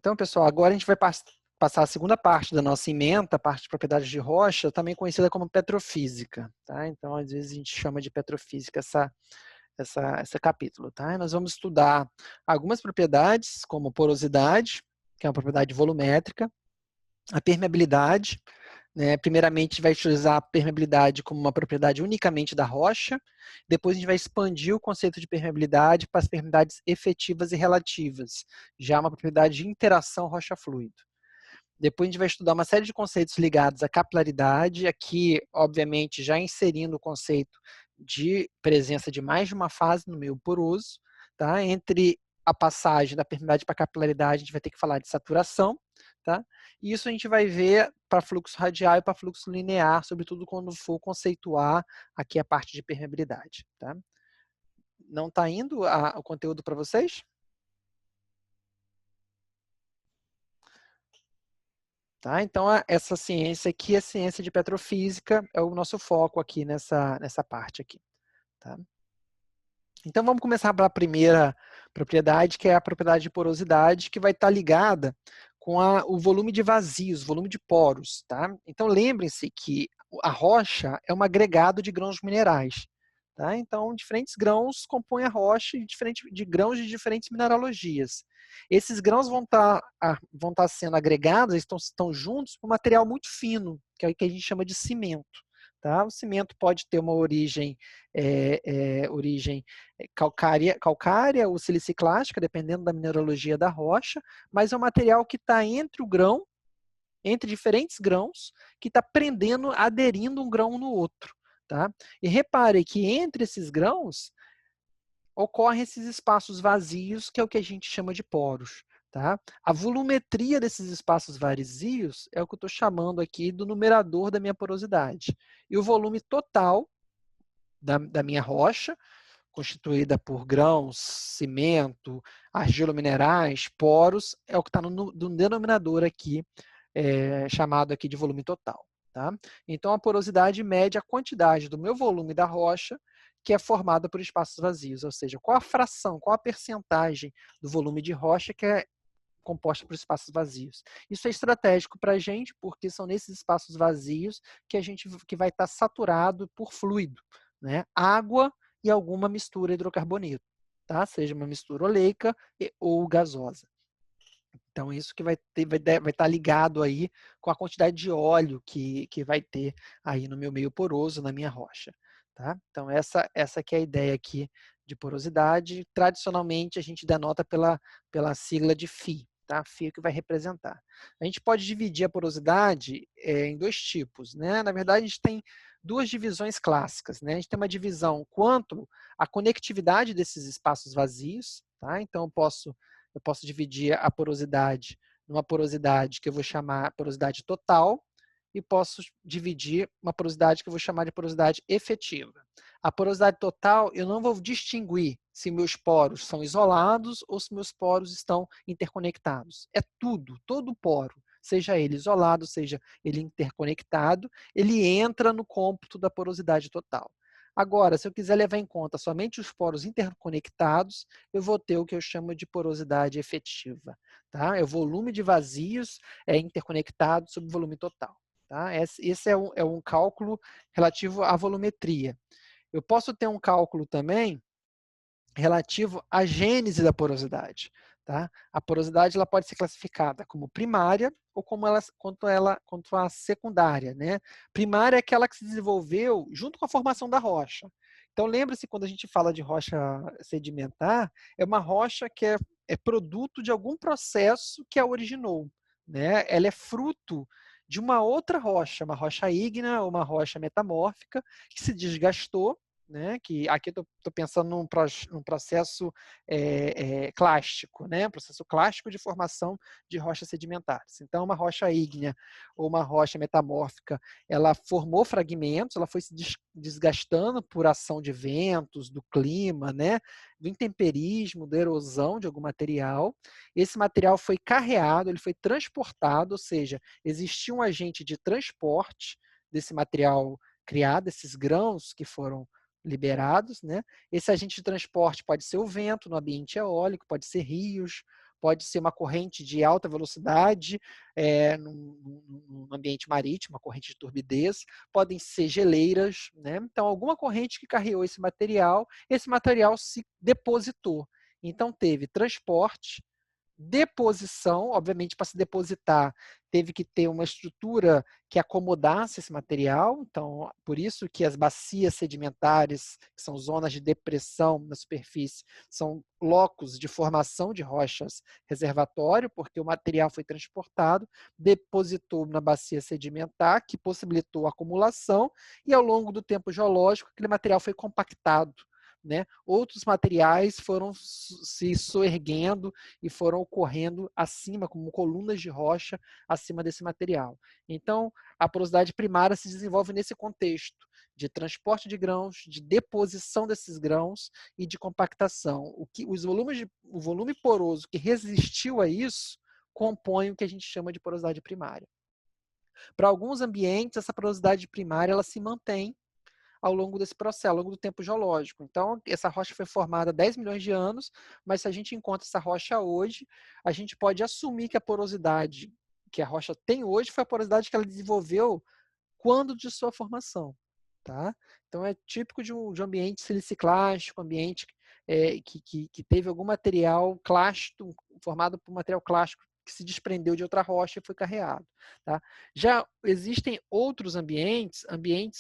Então, pessoal, agora a gente vai passar a segunda parte da nossa ementa, a parte de propriedades de rocha, também conhecida como petrofísica. Tá? Então, às vezes a gente chama de petrofísica esse capítulo. Tá? Nós vamos estudar algumas propriedades, como porosidade, que é uma propriedade volumétrica, a permeabilidade, né? Primeiramente, a gente vai utilizar a permeabilidade como uma propriedade unicamente da rocha. Depois, a gente vai expandir o conceito de permeabilidade para as permeabilidades efetivas e relativas, já uma propriedade de interação rocha-fluido. Depois, a gente vai estudar uma série de conceitos ligados à capilaridade, aqui, obviamente, já inserindo o conceito de presença de mais de uma fase no meio poroso. Tá? Entre a passagem da permeabilidade para a capilaridade, a gente vai ter que falar de saturação. Tá? E isso a gente vai ver para fluxo radial e para fluxo linear, sobretudo quando for conceituar aqui a parte de permeabilidade. Tá? Não está indo o conteúdo para vocês? Tá? Então, essa ciência aqui, a ciência de petrofísica, é o nosso foco aqui nessa parte aqui. Tá? Então, vamos começar pela primeira propriedade, que é a propriedade de porosidade, que vai estar ligada com o volume de vazios, volume de poros. Tá? Então, lembrem-se que a rocha é um agregado de grãos minerais. Tá? Então, diferentes grãos compõem a rocha de grãos de diferentes mineralogias. Esses grãos vão estar sendo agregados, estão juntos por um material muito fino, que é o que a gente chama de cimento. Tá? O cimento pode ter uma origem calcária ou siliciclástica, dependendo da mineralogia da rocha, mas é um material que está entre o grão, entre diferentes grãos, que está prendendo, aderindo um grão no outro. Tá? E repare que entre esses grãos ocorrem esses espaços vazios, que é o que a gente chama de poros. Tá? A volumetria desses espaços vazios é o que eu estou chamando aqui do numerador da minha porosidade. E o volume total da minha rocha, constituída por grãos, cimento, argilominerais, poros, é o que está no denominador aqui, chamado aqui de volume total. Tá? Então, a porosidade mede a quantidade do meu volume da rocha, que é formada por espaços vazios, ou seja, qual a fração, qual a percentagem do volume de rocha que é composta por espaços vazios. Isso é estratégico para a gente, porque são nesses espaços vazios que vai estar saturado por fluido, né? Água e alguma mistura hidrocarboneto, tá? Seja uma mistura oleica ou gasosa. Então, isso que vai estar ligado aí com a quantidade de óleo que vai ter aí no meu meio poroso, na minha rocha. Tá? Então, essa que é a ideia aqui de porosidade. Tradicionalmente, a gente denota pela sigla de Φ. Tá? Φ que vai representar. A gente pode dividir a porosidade em dois tipos. Né? Na verdade, a gente tem duas divisões clássicas. Né? A gente tem uma divisão quanto à conectividade desses espaços vazios. Tá? Então, eu posso dividir a porosidade numa porosidade que eu vou chamar porosidade total e posso dividir uma porosidade que eu vou chamar de porosidade efetiva. A porosidade total, eu não vou distinguir se meus poros são isolados ou se meus poros estão interconectados. É tudo, todo poro, seja ele isolado, seja ele interconectado, ele entra no cômputo da porosidade total. Agora, se eu quiser levar em conta somente os poros interconectados, eu vou ter o que eu chamo de porosidade efetiva. Tá? É o volume de vazios interconectado sobre o volume total. Tá? Esse é um cálculo relativo à volumetria. Eu posso ter um cálculo também relativo à gênese da porosidade. Tá? A porosidade ela pode ser classificada como primária ou quanto a secundária. Né? Primária é aquela que se desenvolveu junto com a formação da rocha. Então, lembre-se, quando a gente fala de rocha sedimentar, é uma rocha que é produto de algum processo que a originou. Né? Ela é fruto de uma outra rocha, uma rocha ígnea ou uma rocha metamórfica, que se desgastou, né? Que aqui estou pensando num processo clástico, né? Processo clástico de formação de rochas sedimentares. Então, uma rocha ígnea ou uma rocha metamórfica, ela formou fragmentos, ela foi se desgastando por ação de ventos, do clima, né? Do intemperismo, da erosão de algum material. Esse material foi carreado, ele foi transportado, ou seja, existia um agente de transporte desse material criado, esses grãos que foram liberados, né? Esse agente de transporte pode ser o vento no ambiente eólico, pode ser rios, pode ser uma corrente de alta velocidade num ambiente marítimo, uma corrente de turbidez, podem ser geleiras, né? Então, alguma corrente que carregou esse material se depositou. Então, teve transporte, deposição, obviamente, para se depositar, teve que ter uma estrutura que acomodasse esse material, então, por isso que as bacias sedimentares, que são zonas de depressão na superfície, são locos de formação de rochas reservatório, porque o material foi transportado, depositou na bacia sedimentar, que possibilitou a acumulação, e ao longo do tempo geológico, aquele material foi compactado, né? Outros materiais foram se soerguendo e foram ocorrendo acima, como colunas de rocha acima desse material. Então, a porosidade primária se desenvolve nesse contexto de transporte de grãos, de deposição desses grãos e de compactação. O volume poroso que resistiu a isso compõe o que a gente chama de porosidade primária. Para alguns ambientes, essa porosidade primária ela se mantém ao longo desse processo, ao longo do tempo geológico. Então, essa rocha foi formada há 10 milhões de anos, mas se a gente encontra essa rocha hoje, a gente pode assumir que a porosidade que a rocha tem hoje foi a porosidade que ela desenvolveu quando de sua formação. Tá? Então, é típico de um ambiente siliciclástico, ambiente que teve algum material clástico, formado por material clástico que se desprendeu de outra rocha e foi carreado. Tá? Já existem outros ambientes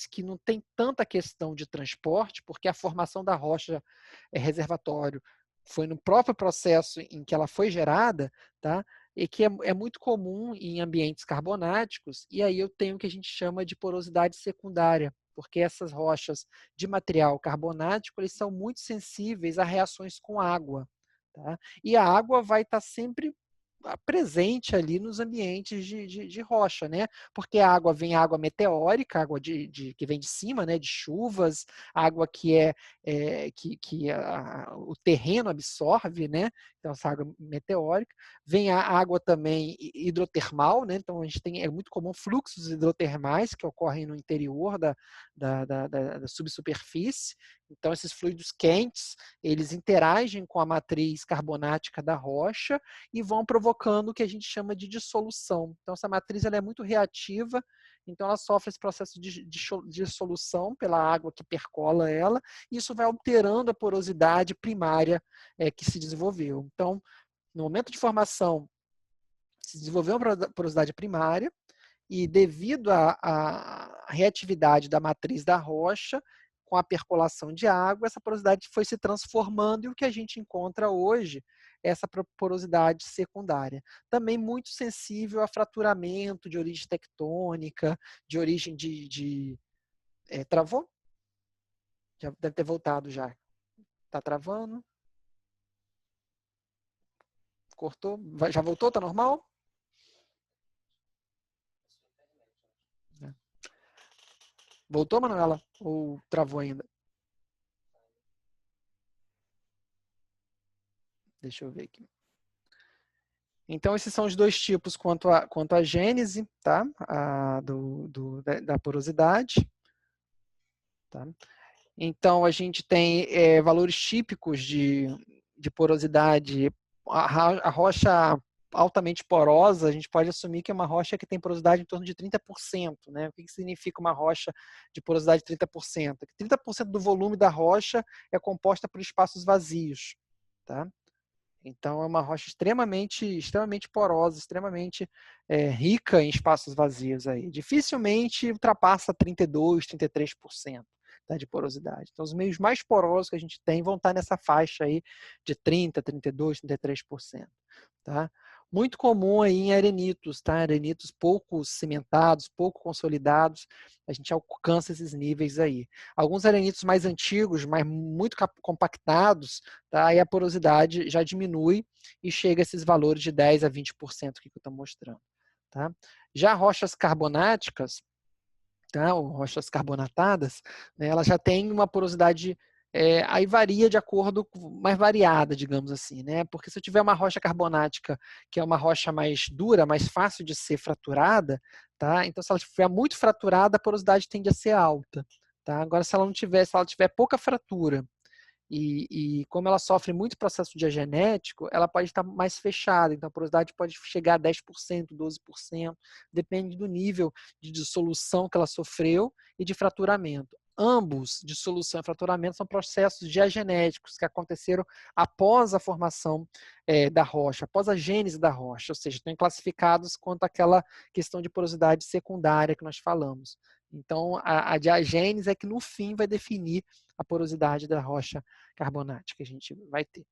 que não tem tanta questão de transporte, porque a formação da rocha reservatório foi no próprio processo em que ela foi gerada, tá? E que é muito comum em ambientes carbonáticos, e aí eu tenho o que a gente chama de porosidade secundária, porque essas rochas de material carbonático eles são muito sensíveis a reações com água. Tá? E a água vai estar sempre presente ali nos ambientes de rocha, né? Porque a água vem água meteórica, água que vem de cima, né? De chuvas, água que o terreno absorve, né? Então essa água meteórica. Vem a água também hidrotermal, né? Então a gente tem muito comum fluxos hidrotermais que ocorrem no interior da subsuperfície. Então esses fluidos quentes eles interagem com a matriz carbonática da rocha e vão provocando o que a gente chama de dissolução. Então, essa matriz ela é muito reativa, então ela sofre esse processo de dissolução pela água que percola ela, e isso vai alterando a porosidade primária que se desenvolveu. Então, no momento de formação, se desenvolveu uma porosidade primária, e devido à reatividade da matriz da rocha, com a percolação de água, essa porosidade foi se transformando e o que a gente encontra hoje é essa porosidade secundária. Também muito sensível a fraturamento de origem tectônica, de origem travou? Já deve ter voltado já. Está travando? Cortou? Já voltou? Está normal? Voltou, Manuela? Ou travou ainda? Deixa eu ver aqui. Então, esses são os dois tipos quanto à gênese, tá? Da porosidade. Tá? Então, a gente tem valores típicos de porosidade. A rocha altamente porosa, a gente pode assumir que é uma rocha que tem porosidade em torno de 30%. Né? O que significa uma rocha de porosidade de 30%? 30% do volume da rocha é composta por espaços vazios. Tá? Então, é uma rocha extremamente porosa, extremamente rica em espaços vazios. Aí. Dificilmente ultrapassa 32%, 33%. Tá, de porosidade. Então, os meios mais porosos que a gente tem vão estar nessa faixa aí de 30%, 32%, 33%. Tá? Muito comum aí em arenitos, tá? Arenitos pouco cimentados, pouco consolidados, a gente alcança esses níveis aí. Alguns arenitos mais antigos, mas muito compactados, tá? Aí a porosidade já diminui e chega a esses valores de 10% a 20% que eu estou mostrando. Tá? Já rochas carbonáticas, tá? Ou rochas carbonatadas, né? Ela já tem uma porosidade aí varia de acordo, mais variada, digamos assim, né? Porque se eu tiver uma rocha carbonática, que é uma rocha mais dura, mais fácil de ser fraturada, tá? Então, se ela estiver muito fraturada, a porosidade tende a ser alta, tá? Agora, se ela tiver pouca fratura E como ela sofre muito processo diagenético, ela pode estar mais fechada, então a porosidade pode chegar a 10%, 12%, depende do nível de dissolução que ela sofreu e de fraturamento. Ambos, dissolução e fraturamento, são processos diagenéticos que aconteceram após a formação da rocha, após a gênese da rocha, ou seja, estão classificados quanto àquela questão de porosidade secundária que nós falamos. Então, a diagênese é que no fim vai definir a porosidade da rocha carbonática que a gente vai ter.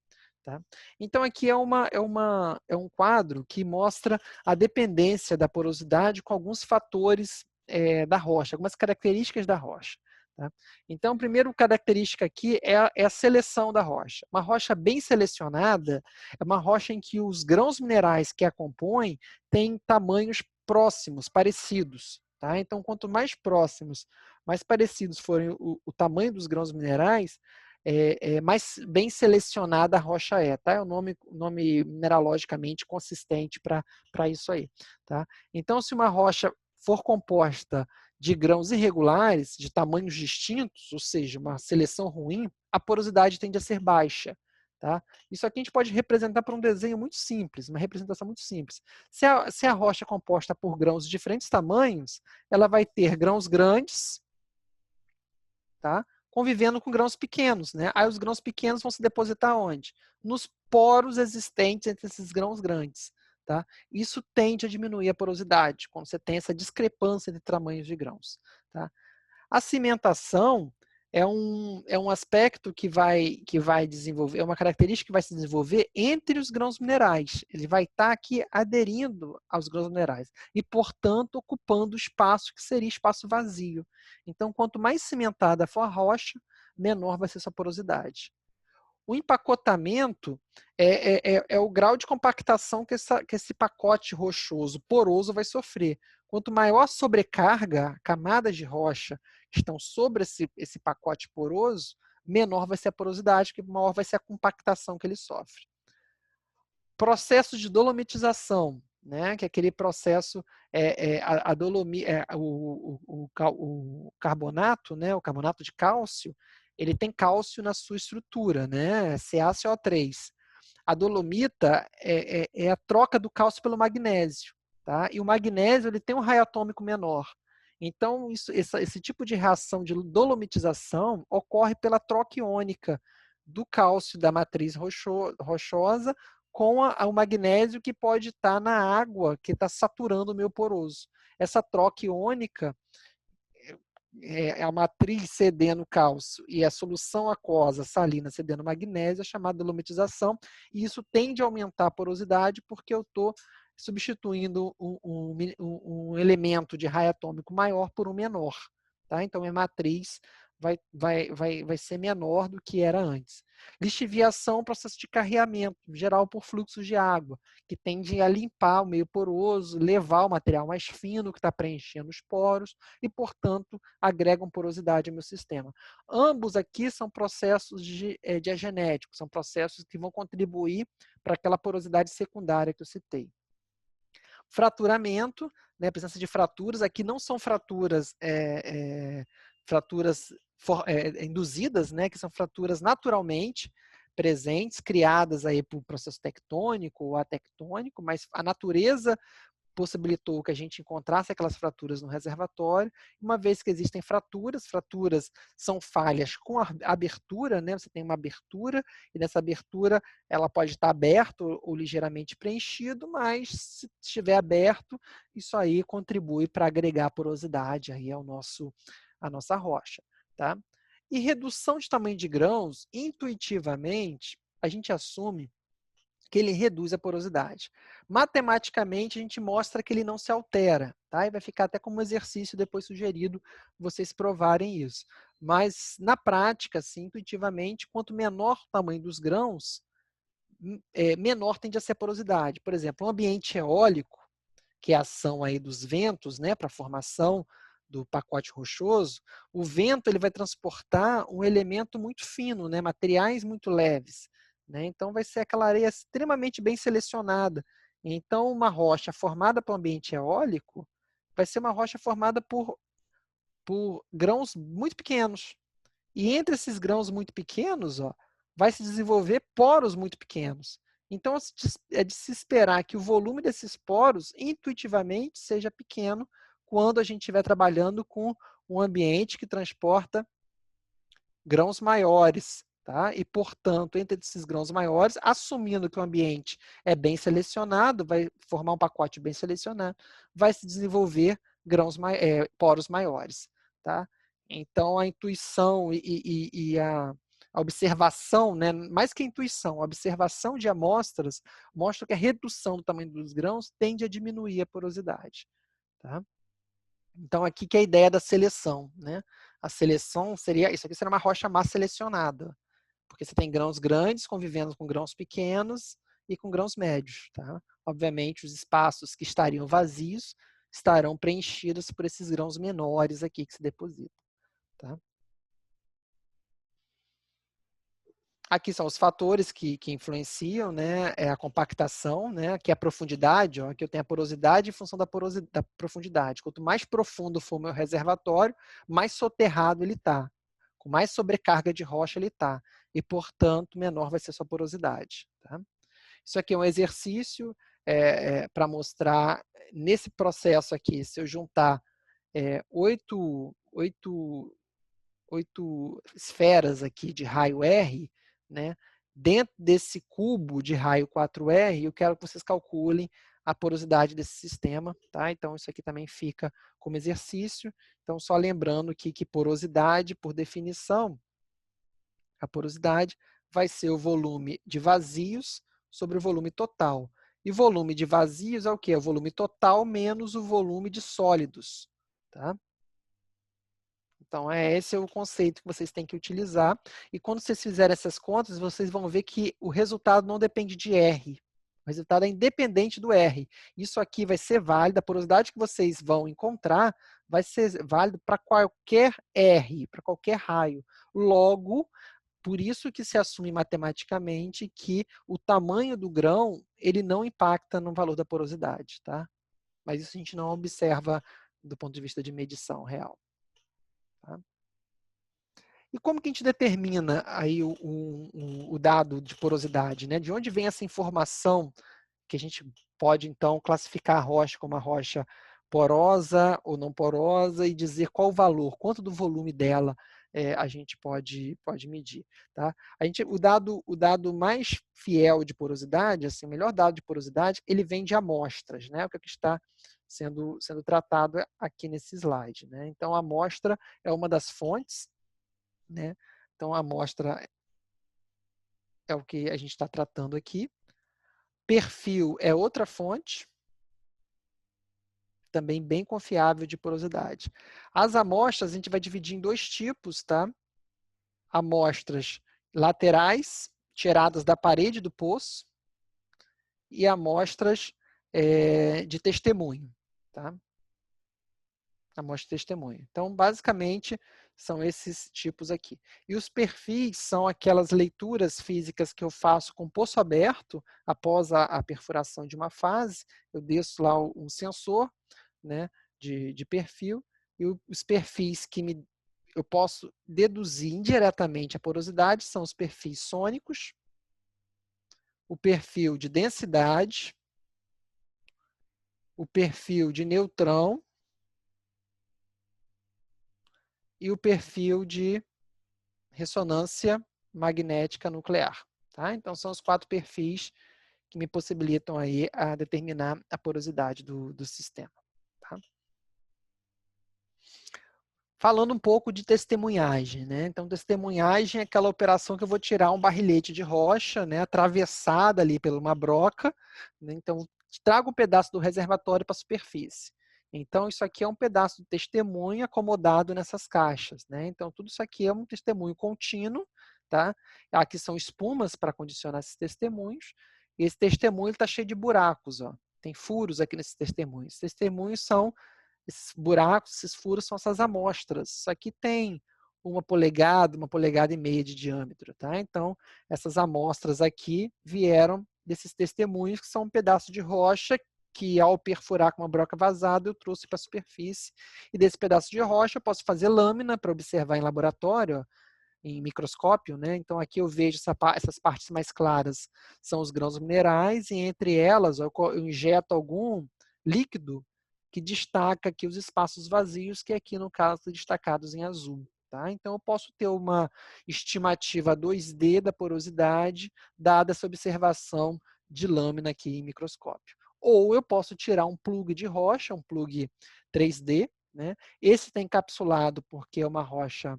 Tá? Então, aqui é um quadro que mostra a dependência da porosidade com alguns fatores da rocha, algumas características da rocha. Tá? Então, a primeira característica aqui é a seleção da rocha. Uma rocha bem selecionada é uma rocha em que os grãos minerais que a compõem têm tamanhos próximos, parecidos. Tá? Então, quanto mais próximos, mais parecidos forem o tamanho dos grãos minerais, mais bem selecionada a rocha é. Tá? É um nome mineralogicamente consistente para isso aí. Tá? Então, se uma rocha for composta de grãos irregulares, de tamanhos distintos, ou seja, uma seleção ruim, a porosidade tende a ser baixa. Tá? Isso aqui a gente pode representar por um desenho muito simples, uma representação muito simples. Se a rocha é composta por grãos de diferentes tamanhos, ela vai ter grãos grandes, tá? Convivendo com grãos pequenos. Né? Aí os grãos pequenos vão se depositar onde? Nos poros existentes entre esses grãos grandes. Tá? Isso tende a diminuir a porosidade, quando você tem essa discrepância de tamanhos de grãos. Tá? A cimentação é um aspecto que vai desenvolver, é uma característica que vai se desenvolver entre os grãos minerais. Ele vai estar aqui aderindo aos grãos minerais e, portanto, ocupando espaço que seria espaço vazio. Então, quanto mais cimentada for a rocha, menor vai ser sua porosidade. O empacotamento é o grau de compactação que esse pacote rochoso, poroso, vai sofrer. Quanto maior a sobrecarga, camadas de rocha que estão sobre esse pacote poroso, menor vai ser a porosidade, que maior vai ser a compactação que ele sofre. Processo de dolomitização, né? Que é aquele processo, o carbonato, né? O carbonato de cálcio, ele tem cálcio na sua estrutura, né? CaCO3. A dolomita é a troca do cálcio pelo magnésio, tá? E o magnésio ele tem um raio atômico menor. Então, esse tipo de reação de dolomitização ocorre pela troca iônica do cálcio da matriz rochosa com o magnésio que pode estar na água que está saturando o meio poroso. Essa troca iônica, a matriz cedendo cálcio e a solução aquosa salina cedendo magnésio, é chamada dolomitização, e isso tende a aumentar a porosidade porque eu estou substituindo um elemento de raio atômico maior por um menor. Tá? Então, a matriz vai ser menor do que era antes. Lixiviação, processo de carreamento, geral por fluxos de água, que tende a limpar o meio poroso, levar o material mais fino que está preenchendo os poros e, portanto, agregam porosidade ao meu sistema. Ambos aqui são processos diagenéticos, são processos que vão contribuir para aquela porosidade secundária que eu citei. Fraturamento, né, presença de fraturas, aqui não são fraturas induzidas, né, que são fraturas naturalmente presentes, criadas aí por processo tectônico ou atectônico, mas a natureza possibilitou que a gente encontrasse aquelas fraturas no reservatório. Uma vez que existem fraturas são falhas com abertura, né? Você tem uma abertura e nessa abertura ela pode estar aberta ou ligeiramente preenchido, mas se estiver aberto, isso aí contribui para agregar porosidade aí a nossa rocha, tá? E redução de tamanho de grãos, intuitivamente, a gente assume que ele reduz a porosidade. Matematicamente, a gente mostra que ele não se altera, tá? E vai ficar até como exercício depois sugerido vocês provarem isso. Mas, na prática, assim, intuitivamente, quanto menor o tamanho dos grãos, menor tende a ser a porosidade. Por exemplo, um ambiente eólico, que é a ação aí dos ventos, né, para a formação do pacote rochoso, o vento ele vai transportar um elemento muito fino, né, materiais muito leves. Né? Então, vai ser aquela areia extremamente bem selecionada. Então, uma rocha formada pelo ambiente eólico vai ser uma rocha formada por grãos muito pequenos. E entre esses grãos muito pequenos, ó, vai se desenvolver poros muito pequenos. Então, é de se esperar que o volume desses poros, intuitivamente, seja pequeno quando a gente estiver trabalhando com um ambiente que transporta grãos maiores. Tá? E, portanto, entre esses grãos maiores, assumindo que o ambiente é bem selecionado, vai formar um pacote bem selecionado, vai se desenvolver poros maiores. Tá? Então, a intuição e a observação, né, mais que a intuição, a observação de amostras mostra que a redução do tamanho dos grãos tende a diminuir a porosidade. Tá? Então, aqui que é a ideia da seleção. Né? A seleção seria, isso aqui seria uma rocha má selecionada, porque você tem grãos grandes convivendo com grãos pequenos e com grãos médios. Tá? Obviamente, os espaços que estariam vazios estarão preenchidos por esses grãos menores aqui que se depositam. Tá? Aqui são os fatores que influenciam, né? É a compactação, né? Aqui é a profundidade, ó. Aqui eu tenho a porosidade em função da profundidade. Quanto mais profundo for o meu reservatório, mais soterrado ele está. Com mais sobrecarga de rocha ele está. E, portanto, menor vai ser a sua porosidade. Tá? Isso aqui é um exercício para mostrar, nesse processo aqui, se eu juntar 8 esferas aqui de raio R, né? Dentro desse cubo de raio 4R, eu quero que vocês calculem a porosidade desse sistema. Tá? Então, isso aqui também fica como exercício. Então, só lembrando que porosidade, por definição, a porosidade vai ser o volume de vazios sobre o volume total. E volume de vazios é o quê? É o volume total menos o volume de sólidos. Tá? Então, esse é o conceito que vocês têm que utilizar. E quando vocês fizerem essas contas, vocês vão ver que o resultado não depende de R. O resultado é independente do R. Isso aqui vai ser válido, a porosidade que vocês vão encontrar vai ser válido para qualquer R, para qualquer raio. Logo, por isso que se assume matematicamente que o tamanho do grão ele não impacta no valor da porosidade. Tá? Mas isso a gente não observa do ponto de vista de medição real. Tá? E como que a gente determina aí o dado de porosidade? Né? De onde vem essa informação que a gente pode, então, classificar a rocha como uma rocha porosa ou não porosa e dizer qual o valor, quanto do volume dela a gente pode medir. Tá? O dado mais fiel de porosidade, assim, o melhor dado de porosidade, ele vem de amostras, né? O que está sendo tratado aqui nesse slide. Né? Então, a amostra é uma das fontes. Né? Então, a amostra é o que a gente está tratando aqui. Perfil é outra fonte, também bem confiável de porosidade. As amostras a gente vai dividir em dois tipos, tá? Amostras laterais, tiradas da parede do poço, e amostras de testemunho, tá? Amostra de testemunho. Então, basicamente, são esses tipos aqui. E os perfis são aquelas leituras físicas que eu faço com poço aberto, após a perfuração de uma fase, eu desço lá um sensor, né, de perfil, e os perfis que eu posso deduzir indiretamente a porosidade são os perfis sônicos, o perfil de densidade, o perfil de neutrão, e o perfil de ressonância magnética nuclear. Tá? Então, são os 4 perfis que me possibilitam aí a determinar a porosidade do sistema. Tá? Falando um pouco de testemunhagem. Né? Então, testemunhagem é aquela operação que eu vou tirar um barrilhete de rocha, né, atravessada ali por uma broca. Né? Então, trago um pedaço do reservatório para a superfície. Então, isso aqui é um pedaço de testemunho acomodado nessas caixas. Né? Então, tudo isso aqui é um testemunho contínuo. Tá? Aqui são espumas para condicionar esses testemunhos. E esse testemunho está cheio de buracos. Ó. Tem furos aqui nesses testemunhos. Esses testemunhos são esses buracos, esses furos são essas amostras. Isso aqui tem 1,5 polegadas de diâmetro. Tá? Então, essas amostras aqui vieram desses testemunhos, que são um pedaço de rocha que, ao perfurar com uma broca vazada, eu trouxe para a superfície. E desse pedaço de rocha, eu posso fazer lâmina para observar em laboratório. em microscópio, né? Então aqui eu vejo essas partes mais claras são os grãos minerais, e entre elas eu injeto algum líquido que destaca aqui os espaços vazios, que aqui no caso estão destacados em azul. Tá? Então eu posso ter uma estimativa 2D da porosidade, dada essa observação de lâmina aqui em microscópio. Ou eu posso tirar um plug de rocha, um plug 3D, né? Esse está encapsulado porque é uma rocha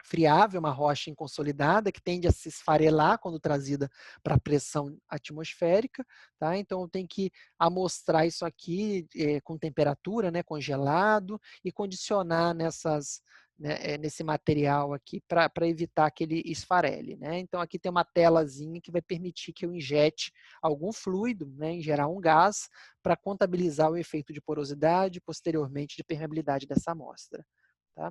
friável, uma rocha inconsolidada, que tende a se esfarelar quando trazida para a pressão atmosférica. Tá? Então, eu tenho que amostrar isso aqui com temperatura, né, congelado, e condicionar nesse material aqui para evitar que ele esfarele. Né? Então, aqui tem uma telazinha que vai permitir que eu injete algum fluido, né, em geral um gás, para contabilizar o efeito de porosidade e, posteriormente, de permeabilidade dessa amostra. Tá?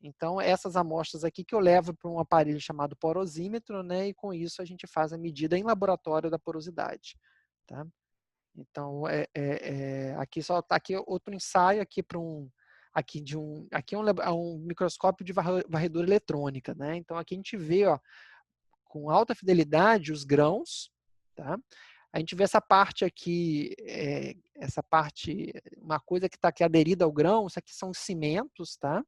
Então, essas amostras aqui que eu levo para um aparelho chamado porosímetro, né, e com isso a gente faz a medida em laboratório da porosidade. Tá? Então, aqui só tá aqui outro ensaio aqui para aqui é um microscópio de varredura eletrônica, né? Então aqui a gente vê, ó, com alta fidelidade os grãos, tá? A gente vê essa parte aqui, uma coisa que está aqui aderida ao grão, isso aqui são cimentos, tá?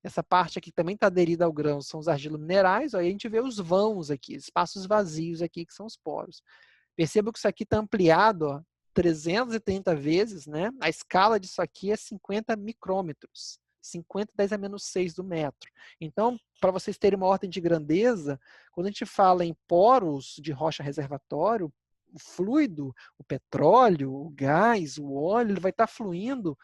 Essa parte aqui também está aderida ao grão, são os argilominerais. Aí a gente vê os vãos aqui, espaços vazios aqui, que são os poros. Perceba que isso aqui está ampliado, ó, 330 vezes, né? A escala disso aqui é 50 micrômetros. 50 10 a menos 6 do metro. Então, para vocês terem uma ordem de grandeza, quando a gente fala em poros de rocha reservatório, o fluido, o petróleo, o gás, o óleo, ele vai estar fluindo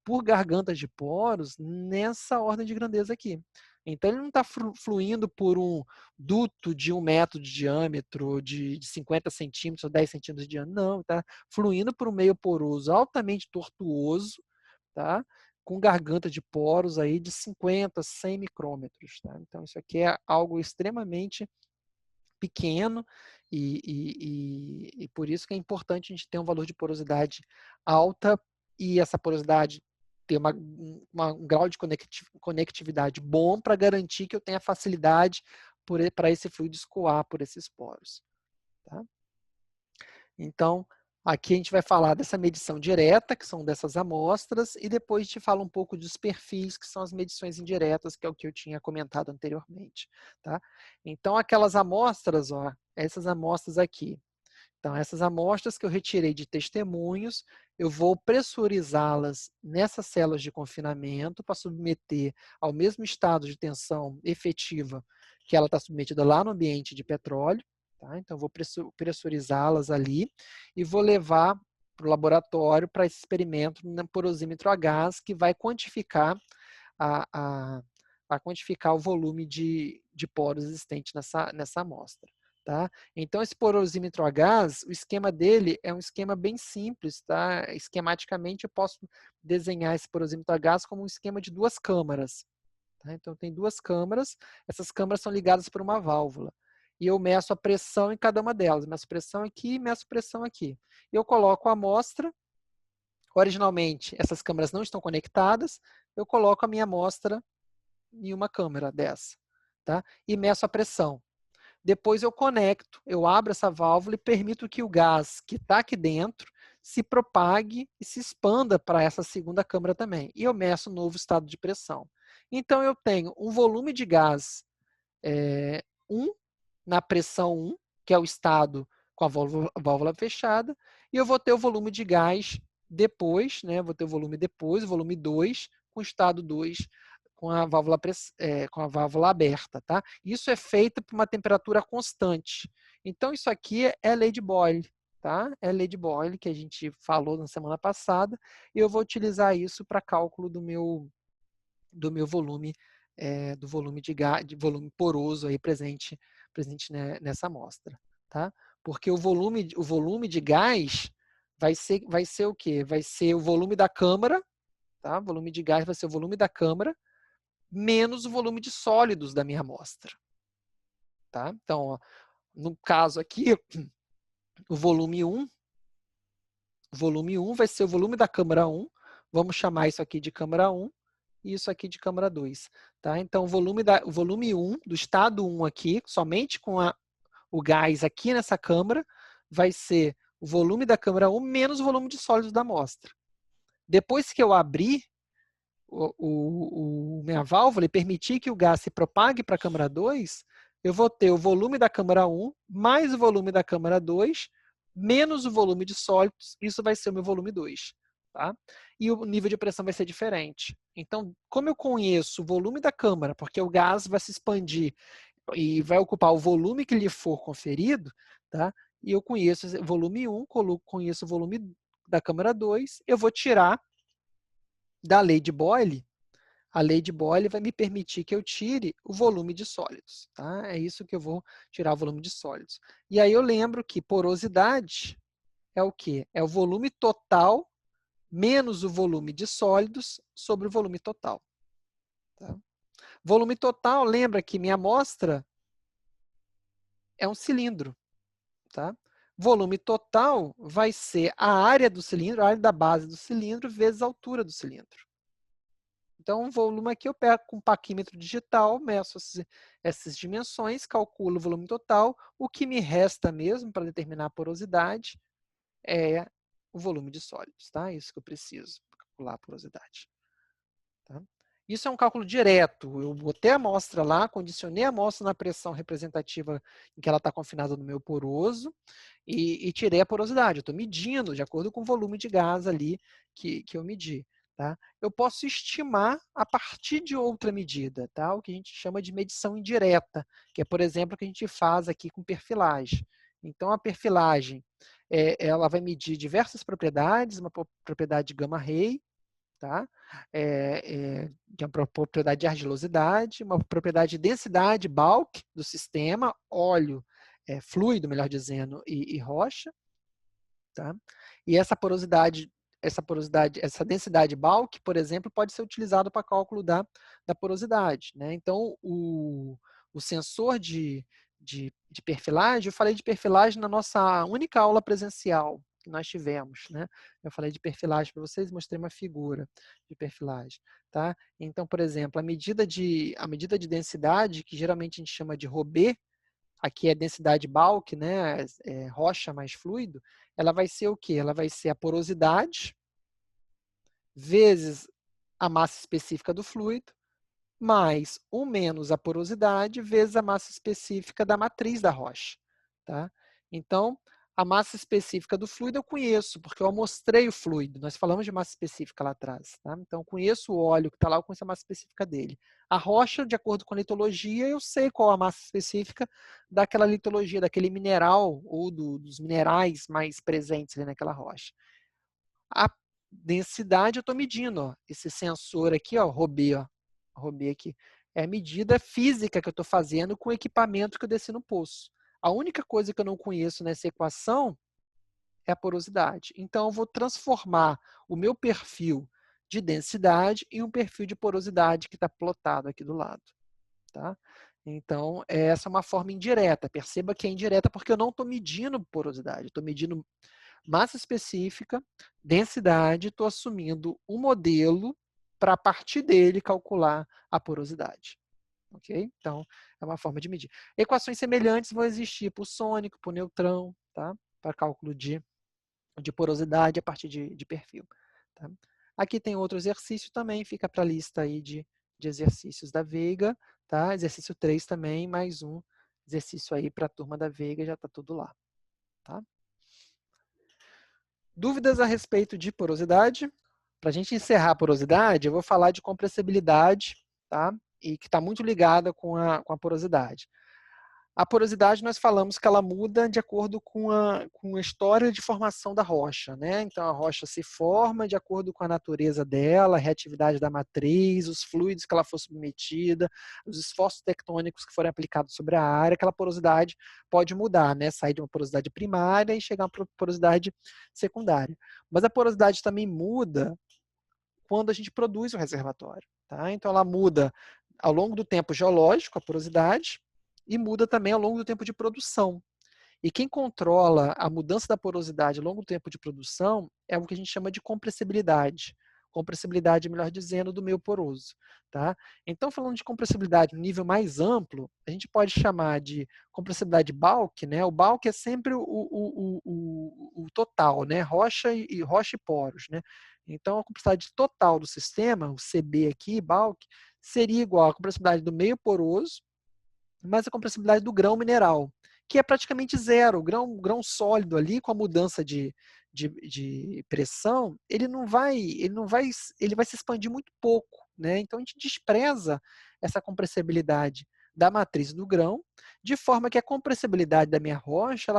por gargantas de poros nessa ordem de grandeza aqui. Então, ele não está fluindo por um duto de 1 metro de diâmetro, de 50 centímetros ou 10 centímetros de diâmetro. Não, está fluindo por um meio poroso altamente tortuoso, tá? Com garganta de poros aí de 50, 100 micrômetros. Tá? Então, isso aqui é algo extremamente pequeno e por isso que é importante a gente ter um valor de porosidade alta e essa porosidade ter um grau de conectividade bom para garantir que eu tenha facilidade para esse fluido escoar por esses poros. Tá? Então, aqui a gente vai falar dessa medição direta, que são dessas amostras, e depois a gente fala um pouco dos perfis, que são as medições indiretas, que é o que eu tinha comentado anteriormente. Tá? Então, aquelas amostras, ó, essas amostras aqui. Então, essas amostras que eu retirei de testemunhos, eu vou pressurizá-las nessas células de confinamento para submeter ao mesmo estado de tensão efetiva que ela está submetida lá no ambiente de petróleo. Tá? Então, eu vou pressurizá-las ali e vou levar para o laboratório para esse experimento no porosímetro a gás, que vai quantificar quantificar o volume de poros existente nessa amostra. Tá? Então, esse porosímetro a gás, o esquema dele é um esquema bem simples. Tá? Esquematicamente, eu posso desenhar esse porosímetro a gás como um esquema de 2 câmaras. Tá? Então, tem 2 câmaras, essas câmaras são ligadas por uma válvula. E eu meço a pressão em cada uma delas. Meço pressão aqui e meço pressão aqui. Eu coloco a amostra. Originalmente, essas câmaras não estão conectadas. Eu coloco a minha amostra em uma câmera dessa. Tá? E meço a pressão. Depois eu conecto, eu abro essa válvula e permito que o gás que está aqui dentro se propague e se expanda para essa segunda câmara também. E eu meço um novo estado de pressão. Então, eu tenho um volume de gás 1 na pressão 1, que é o estado com a válvula fechada, e eu vou ter o volume de gás depois, né? Vou ter o volume depois, o volume 2, com o estado 2, com a válvula aberta. Tá? Isso é feito por uma temperatura constante. Então, isso aqui é lei de Boyle. Tá? É lei de Boyle, que a gente falou na semana passada, e eu vou utilizar isso para cálculo do meu volume, do volume de volume poroso aí presente nessa amostra. Tá? Porque o volume de gás vai ser o quê? Vai ser o volume da câmara, tá? O volume de gás vai ser o volume da câmara, menos o volume de sólidos da minha amostra. Tá? Então, ó, no caso aqui, o volume 1 vai ser o volume da câmara 1, vamos chamar isso aqui de câmara 1, e isso aqui de câmara 2. Tá? Então, o volume 1, do estado 1 aqui, somente com o gás aqui nessa câmara, vai ser o volume da câmara 1 menos o volume de sólidos da amostra. Depois que eu abrir minha válvula e permitir que o gás se propague para a câmara 2, eu vou ter o volume da câmara 1 mais o volume da câmara 2 menos o volume de sólidos, isso vai ser o meu volume 2. Tá? E o nível de pressão vai ser diferente. Então, como eu conheço o volume da câmara, porque o gás vai se expandir e vai ocupar o volume que lhe for conferido, tá? E eu conheço o volume 1, conheço o volume da câmara 2, eu vou tirar da lei de Boyle. A lei de Boyle vai me permitir que eu tire o volume de sólidos. Tá? É isso que eu vou tirar o volume de sólidos. E aí eu lembro que porosidade é o quê? É o volume total menos o volume de sólidos sobre o volume total. Tá? Volume total, lembra que minha amostra é um cilindro. Tá? Volume total vai ser a área do cilindro, a área da base do cilindro, vezes a altura do cilindro. Então, o volume aqui eu pego com um paquímetro digital, meço essas dimensões, calculo o volume total. O que me resta mesmo para determinar a porosidade é o volume de sólidos. Tá? Isso que eu preciso para calcular a porosidade. Tá? Isso é um cálculo direto. Eu botei a amostra lá, condicionei a amostra na pressão representativa em que ela está confinada no meu poroso e tirei a porosidade. Eu estou medindo de acordo com o volume de gás ali que eu medi. Tá? Eu posso estimar a partir de outra medida, tá? O que a gente chama de medição indireta, que é, por exemplo, o que a gente faz aqui com perfilagem. Então, a perfilagem ela vai medir diversas propriedades, uma propriedade gama-ray, tá? Que é uma propriedade de argilosidade, uma propriedade de densidade, bulk do sistema, óleo, fluido, melhor dizendo, e rocha. Tá? E essa densidade bulk, por exemplo, pode ser utilizado para cálculo da porosidade. Né? Então, o sensor de perfilagem, eu falei de perfilagem na nossa única aula presencial que nós tivemos. Né? Eu falei de perfilagem para vocês, mostrei uma figura de perfilagem. Tá? Então, por exemplo, a medida de densidade, que geralmente a gente chama de Robé, aqui é densidade bulk, né, rocha mais fluido, ela vai ser o quê? Ela vai ser a porosidade vezes a massa específica do fluido, mais 1 menos a porosidade vezes a massa específica da matriz da rocha. Tá? Então, a massa específica do fluido eu conheço, porque eu amostrei o fluido. Nós falamos de massa específica lá atrás. Tá? Então, eu conheço o óleo que está lá, eu conheço a massa específica dele. A rocha, de acordo com a litologia, eu sei qual a massa específica daquela litologia, daquele mineral ou dos minerais mais presentes ali naquela rocha. A densidade eu estou medindo. Ó. Esse sensor aqui, ó, Robé, aqui, é a medida física que eu estou fazendo com o equipamento que eu desci no poço. A única coisa que eu não conheço nessa equação é a porosidade. Então, eu vou transformar o meu perfil de densidade em um perfil de porosidade que está plotado aqui do lado. Tá? Então, essa é uma forma indireta. Perceba que é indireta porque eu não estou medindo porosidade. Estou medindo massa específica, densidade, estou assumindo um modelo para, a partir dele, calcular a porosidade. Ok? Então, é uma forma de medir. Equações semelhantes vão existir para o sônico, para o neutrão, tá? Para cálculo de porosidade a partir de perfil. Tá? Aqui tem outro exercício também, fica para a lista aí de exercícios da Veiga. Tá? Exercício 3 também, mais um exercício aí para a turma da Veiga, já está tudo lá. Tá? Dúvidas a respeito de porosidade? Para a gente encerrar a porosidade, eu vou falar de compressibilidade, tá? E que está muito ligada com a porosidade. A porosidade, nós falamos que ela muda de acordo com a história de formação da rocha. Né? Então, a rocha se forma de acordo com a natureza dela, a reatividade da matriz, os fluidos que ela for submetida, os esforços tectônicos que forem aplicados sobre a área, aquela porosidade pode mudar, né? Sair de uma porosidade primária e chegar a uma porosidade secundária. Mas a porosidade também muda quando a gente produz o reservatório. Tá? Então, ela muda ao longo do tempo geológico, a porosidade, e muda também ao longo do tempo de produção. E quem controla a mudança da porosidade ao longo do tempo de produção é o que a gente chama de compressibilidade. compressibilidade, melhor dizendo, do meio poroso. Tá? Então, falando de compressibilidade no nível mais amplo, a gente pode chamar de compressibilidade bulk, né? O bulk é sempre o total, né? Rocha e poros, né? Então, a compressibilidade total do sistema, o CB aqui, bulk, seria igual à compressibilidade do meio poroso, mais a compressibilidade do grão mineral, que é praticamente zero. O grão sólido ali, com a mudança de pressão, ele vai se expandir muito pouco, né? Então a gente despreza essa compressibilidade da matriz do grão, de forma que a compressibilidade da minha rocha,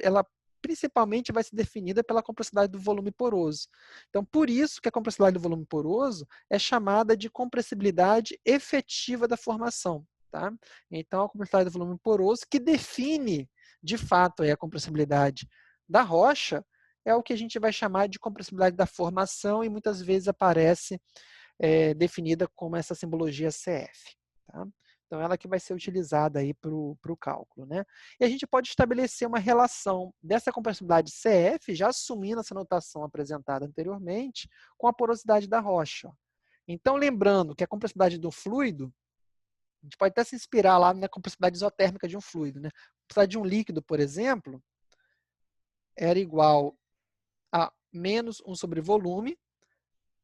ela principalmente vai ser definida pela compressibilidade do volume poroso. Então, por isso que a compressibilidade do volume poroso é chamada de compressibilidade efetiva da formação. Tá? Então, a compressibilidade do volume poroso, que define, de fato, a compressibilidade da rocha, é o que a gente vai chamar de compressibilidade da formação e muitas vezes aparece definida como essa simbologia CF. Tá? Então, ela que vai ser utilizada aí para o cálculo. Né? E a gente pode estabelecer uma relação dessa compressibilidade CF, já assumindo essa notação apresentada anteriormente, com a porosidade da rocha. Então, lembrando que a compressibilidade do fluido, a gente pode até se inspirar lá na compressibilidade isotérmica de um fluido. Né? A compressibilidade de um líquido, por exemplo, era igual a menos 1 sobre volume,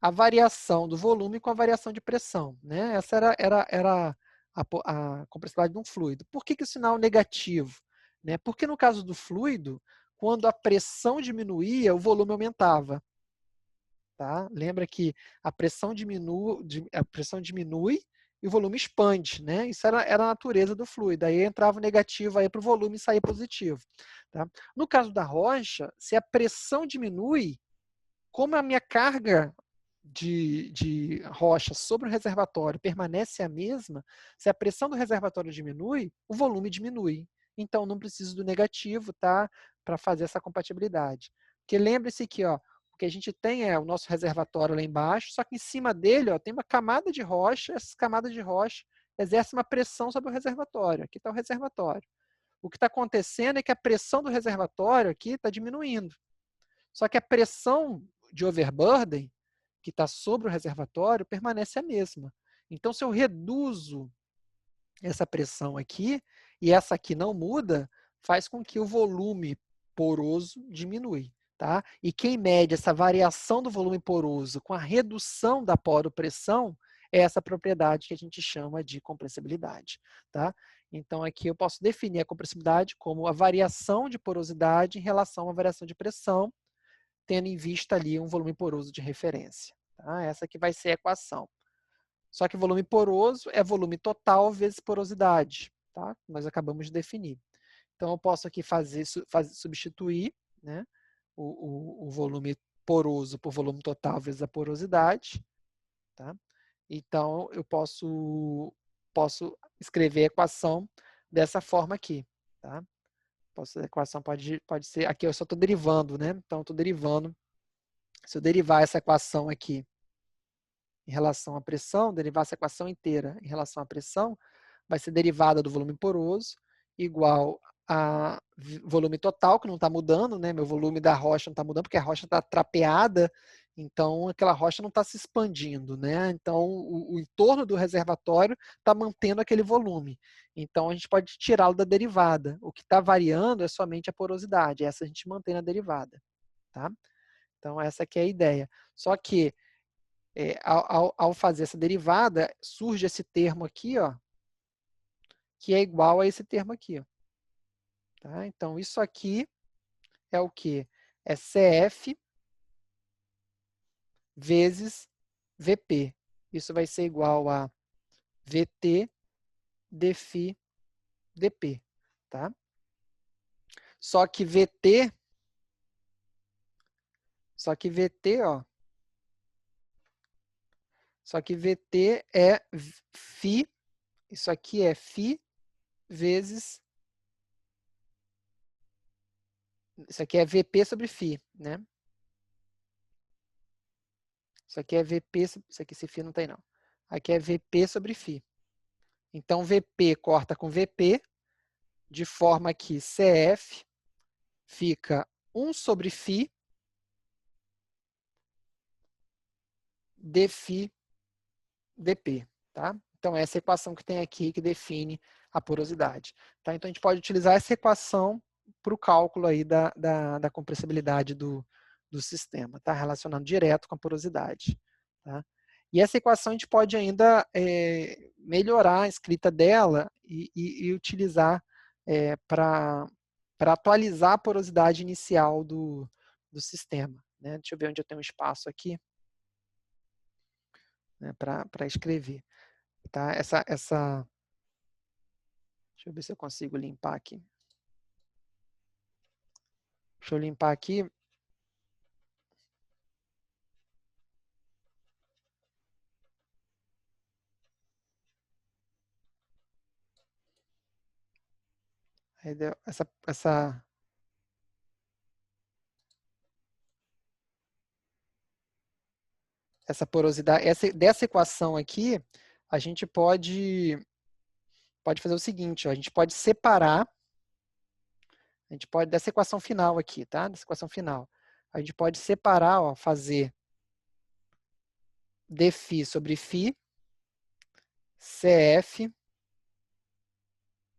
a variação do volume com a variação de pressão. Né? Essa era a compressibilidade de um fluido. Por que o sinal negativo? Né? Porque no caso do fluido, quando a pressão diminuía, o volume aumentava. Tá? Lembra que a pressão diminui e o volume expande. Né? Isso era a natureza do fluido. Aí entrava o negativo para o volume e saía positivo. Tá? No caso da rocha, se a pressão diminui, como a minha carga de rocha sobre o reservatório permanece a mesma, se a pressão do reservatório diminui, o volume diminui. Então, não preciso do negativo, tá? Para fazer essa compatibilidade. Porque lembre-se que ó, o que a gente tem é o nosso reservatório lá embaixo, só que em cima dele ó, tem uma camada de rocha, essas camadas de rocha exercem uma pressão sobre o reservatório. Aqui está o reservatório. O que está acontecendo é que a pressão do reservatório aqui está diminuindo. Só que a pressão de overburden, que está sobre o reservatório, permanece a mesma. Então, se eu reduzo essa pressão aqui, e essa aqui não muda, faz com que o volume poroso diminui. Tá? E quem mede essa variação do volume poroso com a redução da poropressão é essa propriedade que a gente chama de compressibilidade. Tá? Então, aqui eu posso definir a compressibilidade como a variação de porosidade em relação à variação de pressão, tendo em vista ali um volume poroso de referência. Tá? Essa aqui vai ser a equação. Só que volume poroso é volume total vezes porosidade. Tá? Nós acabamos de definir. Então, eu posso aqui substituir, né, o volume poroso por volume total vezes a porosidade. Tá? Então, eu posso escrever a equação dessa forma aqui. Tá? A equação pode ser... Aqui eu só estou derivando, né? Então, estou derivando. Se eu derivar essa equação aqui em relação à pressão, derivar essa equação inteira em relação à pressão, vai ser derivada do volume poroso igual a volume total, que não está mudando, né? Meu volume da rocha não está mudando, porque a rocha está trapeada, então aquela rocha não está se expandindo, né? Então o entorno do reservatório está mantendo aquele volume. Então a gente pode tirá-lo da derivada. O que está variando é somente a porosidade. Essa a gente mantém na derivada. Tá? Então essa aqui é a ideia. Só que ao fazer essa derivada, surge esse termo aqui, ó, que é igual a esse termo aqui. Ó. Tá? Então, isso aqui é o quê? É CF vezes VP. Isso vai ser igual a VT dφ dP. Tá? Só que VT, ó, só que VT é φ, isso aqui é φ vezes, isso aqui é VP sobre φ, né? Isso aqui é VP, isso aqui esse φ não tem não. Aqui é VP sobre φ. Então, VP corta com VP, de forma que CF fica 1 sobre φ dφ dp, tá? Então, essa é a equação que tem aqui que define a porosidade. Tá? Então, a gente pode utilizar essa equação para o cálculo aí da compressibilidade do sistema, tá? Relacionando direto com a porosidade. Tá? E essa equação a gente pode ainda melhorar a escrita dela e utilizar para atualizar a porosidade inicial do sistema. Né? Deixa eu ver onde eu tenho um espaço aqui, né, para escrever. Tá? Deixa eu ver se eu consigo limpar aqui. Deixa eu limpar aqui. Aí deu essa porosidade, dessa equação aqui, a gente pode fazer o seguinte, ó, a gente pode separar, dessa equação final aqui, tá? Dessa equação final. A gente pode separar, ó, fazer dφ sobre φ, CF,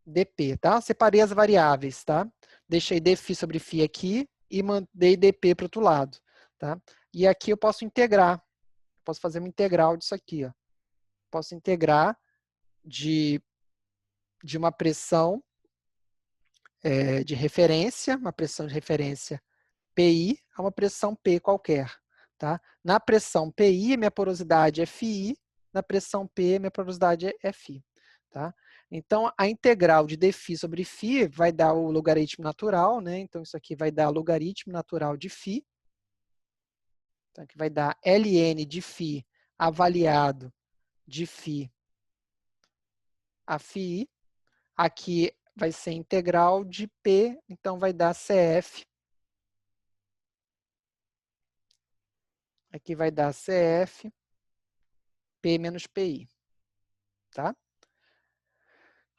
dp, tá? Separei as variáveis, tá? Deixei dφ sobre φ aqui e mandei dp para o outro lado, tá? E aqui eu posso integrar, posso fazer uma integral disso aqui, ó. Posso integrar de uma pressão de referência, uma pressão de referência PI, a uma pressão P qualquer. Tá? Na pressão PI, minha porosidade é FI, na pressão P, minha porosidade é FI. Tá? Então, a integral de dφ sobre φ vai dar o logaritmo natural, né? Então, isso aqui vai dar logaritmo natural de φ. Então, aqui vai dar ln de φ avaliado de φ a φi. Aqui vai ser integral de P, então vai dar CF. Aqui vai dar CF, P menos PI. Tá?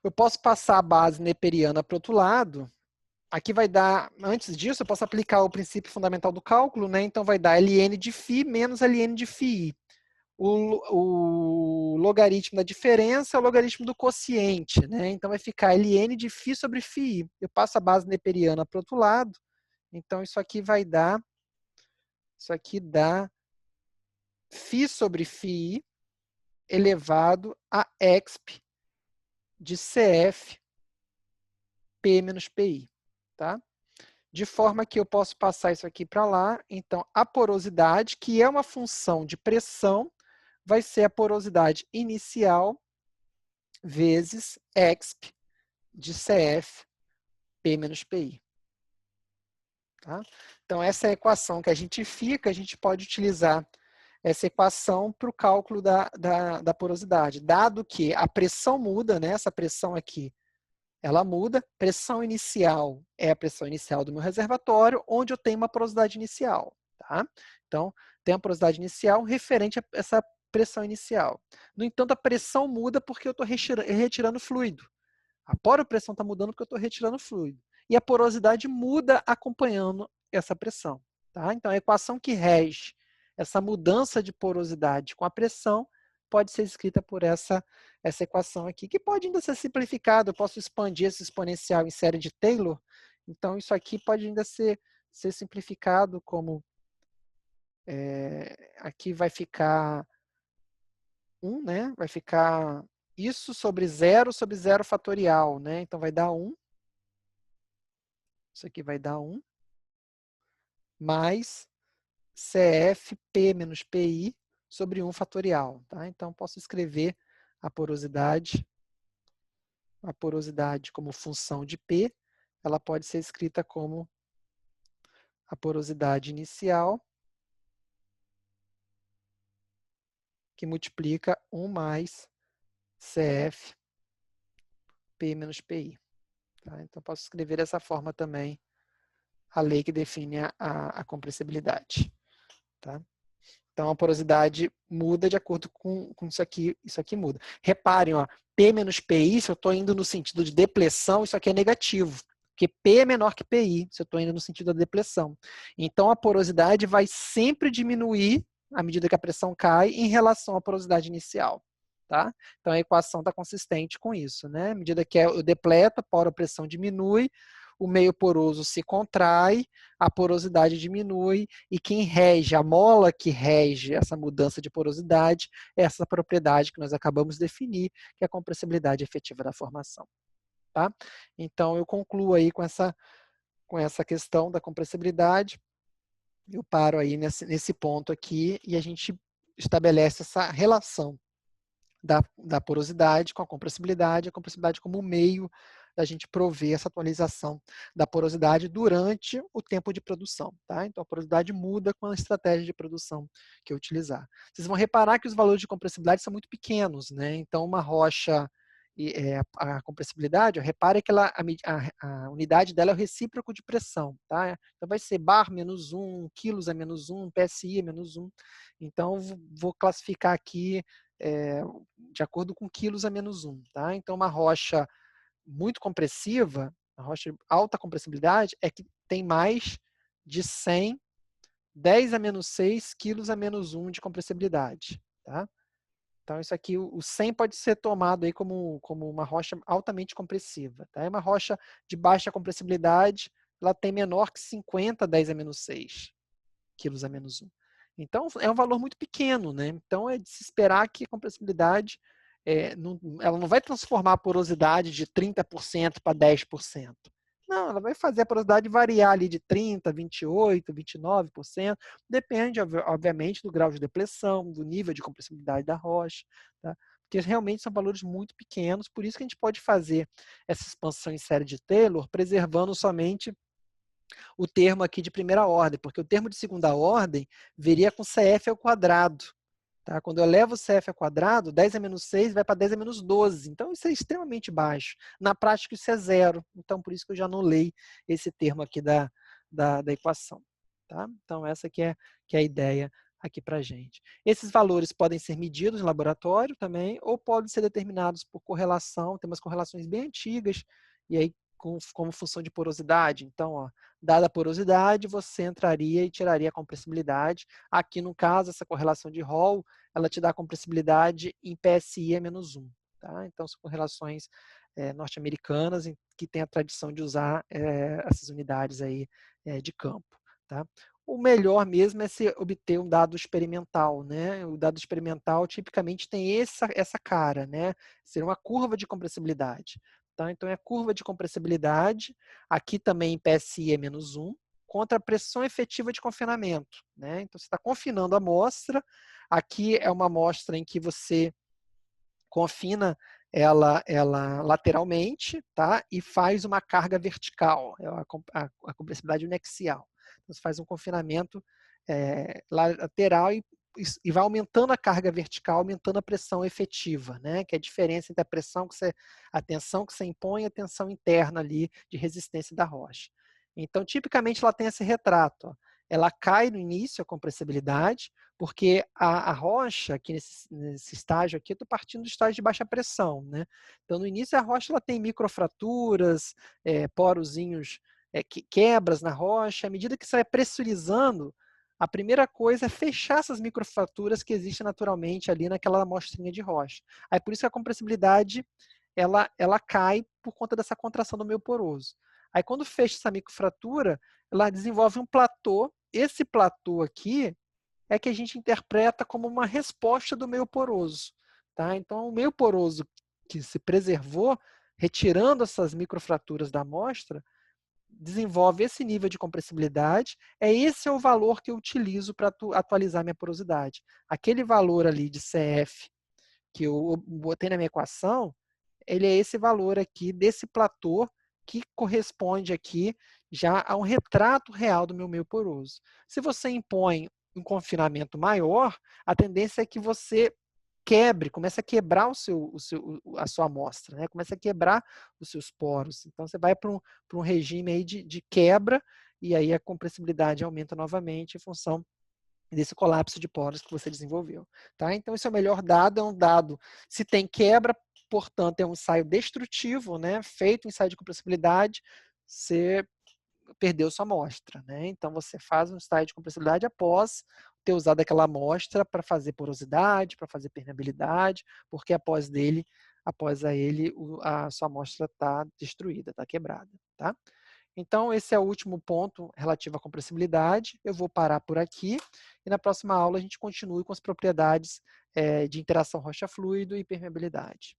Eu posso passar a base neperiana para o outro lado. Aqui vai dar, antes disso, eu posso aplicar o princípio fundamental do cálculo, né? Então vai dar ln de φ menos ln de φi. O logaritmo da diferença é o logaritmo do quociente, né? Então vai ficar ln de φ sobre φi. Eu passo a base neperiana para o outro lado, então isso aqui vai dar, φ sobre φi elevado a exp de CF P menos PI, tá? De forma que eu posso passar isso aqui para lá, então a porosidade, que é uma função de pressão, vai ser a porosidade inicial vezes exp de CF P menos PI. Tá? Então, essa é a equação que a gente pode utilizar essa equação para o cálculo da porosidade. Dado que a pressão muda, né? Essa pressão aqui, ela muda. Pressão inicial é a pressão inicial do meu reservatório, onde eu tenho uma porosidade inicial. Tá? Então, tem a porosidade inicial referente a essa pressão inicial. No entanto, a pressão muda porque eu estou retirando fluido. A poropressão está mudando porque eu estou retirando fluido. E a porosidade muda acompanhando essa pressão. Tá? Então, a equação que rege essa mudança de porosidade com a pressão pode ser escrita por essa equação aqui, que pode ainda ser simplificada. Eu posso expandir esse exponencial em série de Taylor. Então, isso aqui pode ainda ser simplificado como... aqui vai ficar 1, né? Vai ficar isso sobre zero fatorial, né? Então, vai dar 1. Isso aqui vai dar 1. Mais CF P menos PI sobre 1 fatorial. Tá? Então, posso escrever a porosidade como função de P. Ela pode ser escrita como a porosidade inicial que multiplica 1 mais CF P menos PI. Tá? Então, posso escrever dessa forma também a lei que define a compressibilidade. Tá? Então, a porosidade muda de acordo com isso aqui muda. Reparem, ó, P menos PI, se eu estou indo no sentido de depressão, isso aqui é negativo, porque P é menor que PI, se eu estou indo no sentido da depressão. Então, a porosidade vai sempre diminuir à medida que a pressão cai em relação à porosidade inicial. Tá? Então, a equação está consistente com isso. Né? À medida que eu depleto, a poropressão diminui, o meio poroso se contrai, a porosidade diminui, e quem rege, a mola que rege essa mudança de porosidade, é essa propriedade que nós acabamos de definir, que é a compressibilidade efetiva da formação. Tá? Então, eu concluo aí com essa questão da compressibilidade. Eu paro aí nesse ponto aqui e a gente estabelece essa relação da porosidade com a compressibilidade como meio da gente prover essa atualização da porosidade durante o tempo de produção. Tá? Então, a porosidade muda com a estratégia de produção que eu utilizar. Vocês vão reparar que os valores de compressibilidade são muito pequenos. Né? Então, uma rocha, a compressibilidade, repare que a unidade dela é o recíproco de pressão. Tá? Então, vai ser bar menos 1, quilos é menos 1, PSI é menos 1. Então, vou classificar aqui de acordo com quilos a menos 1. Tá? Então, uma rocha muito compressiva, uma rocha de alta compressibilidade, é que tem mais de 100, 10 a menos 6 quilos a menos 1 de compressibilidade. Tá? Então, isso aqui, o 100 pode ser tomado aí como uma rocha altamente compressiva. Tá? É uma rocha de baixa compressibilidade, ela tem menor que 50, 10 a menos 6 quilos a menos 1. Então, é um valor muito pequeno. Né? Então, é de se esperar que a compressibilidade, ela não vai transformar a porosidade de 30% para 10%. Não, ela vai fazer a porosidade variar ali de 30%, 28%, 29%. Depende, obviamente, do grau de depressão, do nível de compressibilidade da rocha. Tá? Porque realmente são valores muito pequenos, por isso que a gente pode fazer essa expansão em série de Taylor, preservando somente o termo aqui de primeira ordem, porque o termo de segunda ordem viria com CF ao quadrado. Tá? Quando eu levo o CF ao quadrado, 10 a menos 6 vai para 10 a menos 12. Então, isso é extremamente baixo. Na prática, isso é zero. Então, por isso que eu já anulei esse termo aqui da equação. Tá? Então, essa que é a ideia aqui para a gente. Esses valores podem ser medidos em laboratório também, ou podem ser determinados por correlação. Tem umas correlações bem antigas, e aí como função de porosidade. Então, ó, dada a porosidade, você entraria e tiraria a compressibilidade. Aqui, no caso, essa correlação de Hall, ela te dá a compressibilidade em PSI é menos 1. Tá? Então, são correlações norte-americanas que têm a tradição de usar essas unidades aí, de campo. Tá? O melhor mesmo é se obter um dado experimental. Né? O dado experimental tipicamente tem essa cara, né? Ser uma curva de compressibilidade. Tá? Então, é a curva de compressibilidade, aqui também em PSI é menos 1, contra a pressão efetiva de confinamento. Né? Então, você está confinando a amostra, aqui é uma amostra em que você confina ela lateralmente, tá? E faz uma carga vertical, é a compressibilidade uniaxial. Então, você faz um confinamento lateral e vai aumentando a carga vertical, aumentando a pressão efetiva, né? Que é a diferença entre a tensão que você impõe e a tensão interna ali de resistência da rocha. Então, tipicamente, ela tem esse retrato. Ó. Ela cai no início, a compressibilidade, porque a rocha, aqui nesse estágio aqui, eu estou partindo do estágio de baixa pressão. Né? Então, no início, a rocha ela tem microfraturas, porozinhos, quebras na rocha. À medida que você vai pressurizando, a primeira coisa é fechar essas microfraturas que existem naturalmente ali naquela amostrinha de rocha. Aí, por isso que a compressibilidade ela cai por conta dessa contração do meio poroso. Aí, quando fecha essa microfratura, ela desenvolve um platô. Esse platô aqui é que a gente interpreta como uma resposta do meio poroso. Tá? Então, o meio poroso que se preservou, retirando essas microfraturas da amostra, desenvolve esse nível de compressibilidade, esse é o valor que eu utilizo para atualizar minha porosidade. Aquele valor ali de CF que eu botei na minha equação, ele é esse valor aqui desse platô que corresponde aqui já a um retrato real do meu meio poroso. Se você impõe um confinamento maior, a tendência é que você comece a quebrar a sua amostra, né? Começa a quebrar os seus poros. Então, você vai para um regime aí de quebra e aí a compressibilidade aumenta novamente em função desse colapso de poros que você desenvolveu. Tá? Então, esse é o melhor dado, é um dado, se tem quebra, portanto, é um ensaio destrutivo, né? Feito um ensaio de compressibilidade, você perdeu sua amostra. Né? Então, você faz um ensaio de compressibilidade após ter usado aquela amostra para fazer porosidade, para fazer permeabilidade, porque após a sua amostra está destruída, está quebrada, tá? Então, esse é o último ponto relativo à compressibilidade. Eu vou parar por aqui e na próxima aula a gente continue com as propriedades de interação rocha-fluido e permeabilidade.